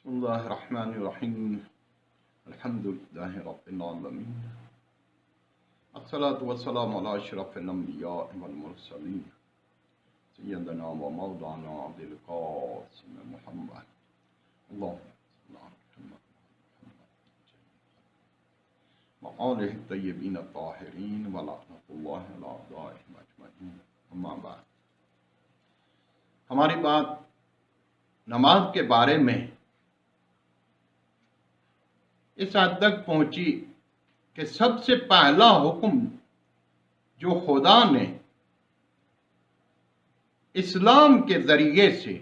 बिस्मिल्लाहिर्रहमानिर्रहीम अल्हम्दुलिल्लाहि रब्बिल आलमीन अस्सलातु वस्सलामु अला अशरफिल अंबिया वल मुरसलीन सय्यदना व मौलाना अबुल कासिम मुहम्मद अल्लाहुम्मा सल्लि व आलिहि तय्यबीन ताहिरीन व लअनतुल्लाहि अला अअदाइहिम अजमईन अम्मा बाद। हमारी बात नमाज के बारे में इस हद तक पहुंची कि सबसे पहला हुक्म जो खुदा ने इस्लाम के जरिए से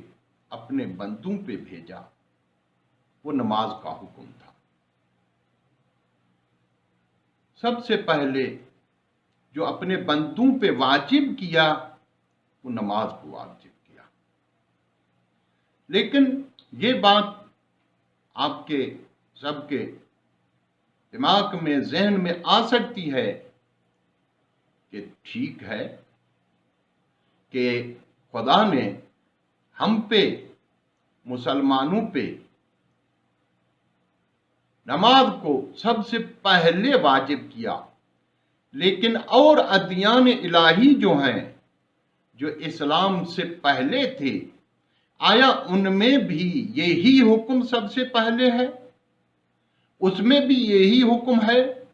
अपने बंदों पे भेजा वो नमाज का हुक्म था। सबसे पहले जो अपने बंदों पे वाजिब किया वो नमाज को वाजिब किया। लेकिन ये बात आपके सबके दिमाग में, जहन में आ सकती है कि ठीक है कि खुदा ने हम पे, मुसलमानों पे नमाज को सबसे पहले वाजिब किया, लेकिन और अदियान इलाही जो हैं, जो इस्लाम से पहले थे, आया उनमें भी यही हुक्म सबसे पहले है? उसमें भी यही हुक्म है?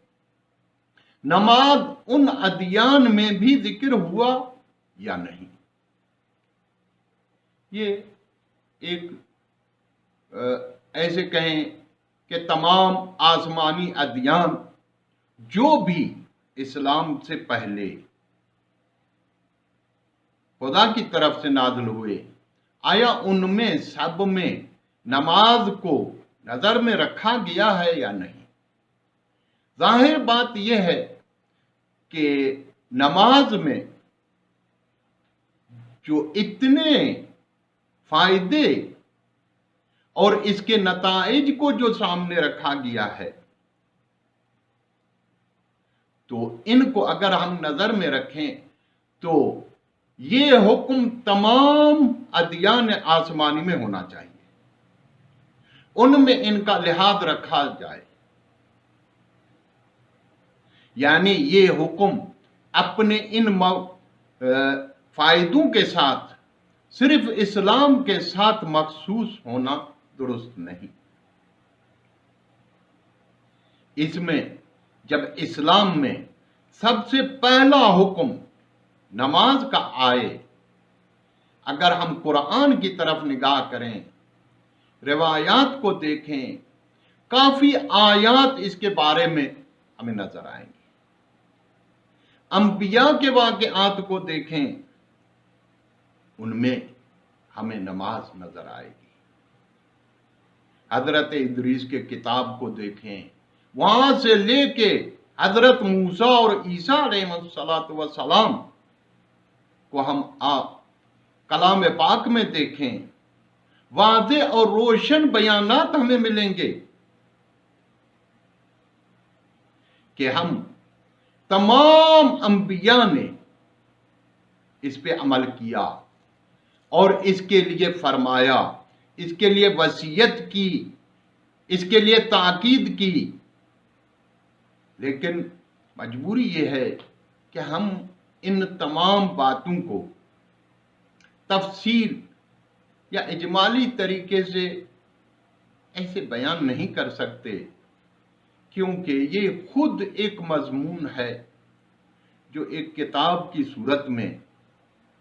नमाज उन अदियान में भी जिक्र हुआ या नहीं? ये एक ऐसे कहें कि तमाम आसमानी अदियान जो भी इस्लाम से पहले खुदा की तरफ से नाज़िल हुए, आया उनमें सब में नमाज को नजर में रखा गया है या नहीं? जाहिर बात यह है कि नमाज में जो इतने फायदे और इसके नताइज को जो सामने रखा गया है, तो इनको अगर हम नजर में रखें तो ये हुक्म तमाम अदियान आसमानी में होना चाहिए, उनमें इनका लिहाज रखा जाए। यानी ये हुक्म अपने इन फायदों के साथ सिर्फ इस्लाम के साथ मखसूस होना दुरुस्त नहीं। इसमें जब इस्लाम में सबसे पहला हुक्म नमाज का आए, अगर हम कुरान की तरफ निगाह करें, रिवायात को देखें, काफी आयात इसके बारे में हमें नजर आएंगे। अंबिया के वाक़िआत को देखें, उनमें हमें नमाज नजर आएगी। हजरत इदरीस के किताब को देखें, वहां से लेके हजरत मूसा और ईसा अलैहिस्सलाम को हम कलाम पाक में देखें, वाज़े और रोशन बयानात हमें मिलेंगे कि हम तमाम अंबिया ने इस पे अमल किया और इसके लिए फरमाया, इसके लिए वसीयत की, इसके लिए ताकीद की। लेकिन मजबूरी ये है कि हम इन तमाम बातों को तफसील या इजमाली तरीके से ऐसे बयान नहीं कर सकते, क्योंकि ये खुद एक मजमून है जो एक किताब की सूरत में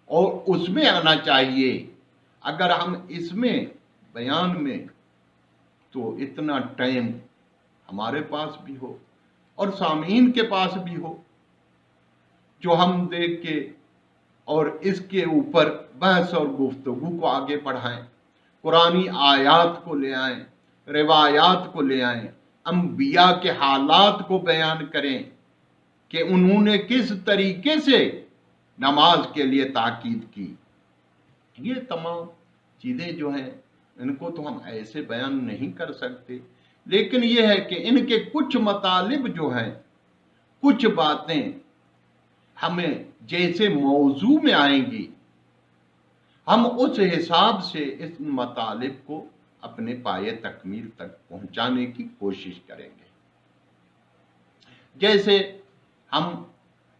और उसमें आना चाहिए। अगर हम इसमें बयान में तो इतना टाइम हमारे पास भी हो और सामीन के पास भी हो, जो हम देख के और इसके ऊपर बहस और गुफ्तगू को आगे बढ़ाएं, कुरानी आयात को ले आएं, रिवायात को ले आएं, अंबिया के हालात को बयान करें कि उन्होंने किस तरीके से नमाज के लिए ताकीद की। ये तमाम चीज़ें जो हैं, इनको तो हम ऐसे बयान नहीं कर सकते, लेकिन ये है कि इनके कुछ मतालिब जो हैं, कुछ बातें हमें जैसे मौजू में आएंगी, हम उस हिसाब से इस मतालिब को اپنے پائے تکمیل تک پہنچانے کی کوشش کریں گے۔ جیسے ہم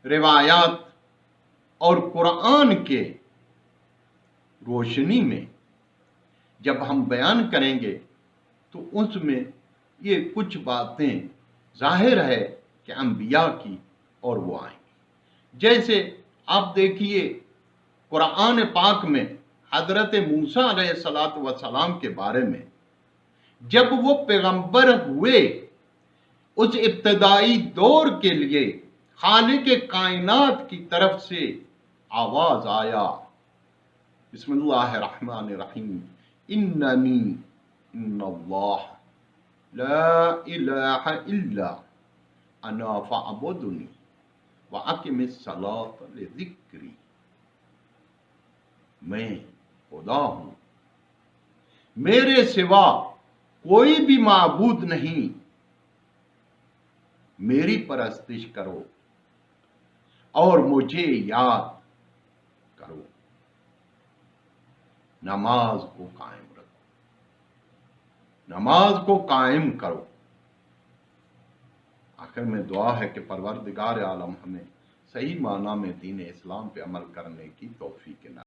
روایات اور قرآن کے روشنی میں جب ہم بیان کریں گے تو اس میں یہ کچھ باتیں ظاہر ہے کہ انبیاء کی اور وہ آئیں گی۔ جیسے آپ دیکھیے قرآن پاک میں حضرت موسیٰ علیہ السلام کے بارے میں جب وہ پیغمبر ہوئے، اس ابتدائی دور کے لیے خالق کائنات کی طرف سے آواز آیا، بسم اللہ الرحمن الرحیم، اننی ان اللہ لا الہ الا انا فاعبدنی واقم الصلاۃ لذکری، میں خدا ہوں، میرے سوا کوئی بھی معبود نہیں، میری پرستش کرو اور مجھے یاد کرو، نماز کو قائم رکھو، نماز کو قائم کرو۔ آخر میں دعا ہے کہ پروردگار عالم ہمیں صحیح معنی میں دین اسلام پہ عمل کرنے کی توفیق نصیب